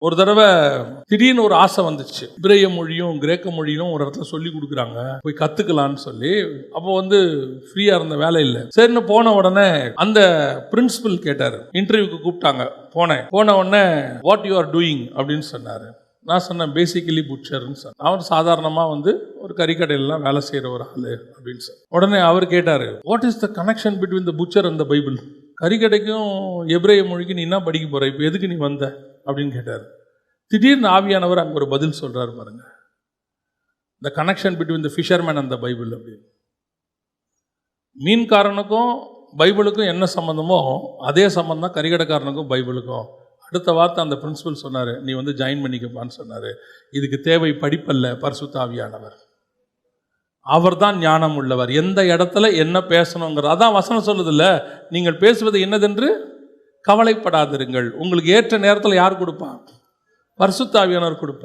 ஒரு தடவை திடீர்னு ஒரு ஆசை வந்துச்சு. இப்ரேய மொழியும் கிரேக்க மொழியும் ஒரு இடத்துல சொல்லி கொடுக்குறாங்க, போய் கத்துக்கலான்னு சொல்லி. அப்போ ஃப்ரீயா இருந்த வேலை இல்லை. சரின்னு போன உடனே அந்த பிரின்சிபல் கேட்டாரு, இன்டர்வியூக்கு கூப்பிட்டாங்க. போன உடனே வாட் யூ ஆர் டூயிங் அப்படின்னு சொன்னாரு. நான் சொன்னேன் பேசிக்கலி புட்சர்ன்னு சொன்னேன். அவர் சாதாரணமாக ஒரு கறிக்கடையிலாம் வேலை செய்கிற ஒரு ஆள் அப்படின்னு சொன்னேன். உடனே அவர் கேட்டார், what is the connection between the butcher and the Bible? கறிக்கடைக்கும் எபிரேய மொழிக்கு நீ என்ன படிக்க போற, இப்போ எதுக்கு நீ வந்த அப்படின்னு கேட்டார். திடீர்னு ஆவியானவர் அங்கே ஒரு பதில் சொல்றாரு பாருங்க, த connection between the fisherman and the Bible அப்படின்னு. மீன்காரனுக்கும் பைபிளுக்கும் என்ன சம்மந்தமோ அதே சம்மந்தம் தான் கறிக்கடைக்காரனுக்கும் பைபிளுக்கும். அடுத்த வார்த்தை அந்த பிரின்சிபல் சொன்னார், நீ ஜாயின் பண்ணிக்கப்பான்னு சொன்னார். இதுக்கு தேவை படிப்பல்ல, பரிசுத்த ஆவியானவர். அவர் தான் ஞானம் உள்ளவர். எந்த இடத்துல என்ன பேசணுங்கிறது அதான் வசனம் சொல்லுதில்ல, நீங்கள் பேசுவது என்னதென்று கவலைப்படாதிருங்கள். உங்களுக்கு ஏற்ற நேரத்தில் யார் கொடுப்பா? பரிசுத்த ஆவியானவர் கொடுப்பார்.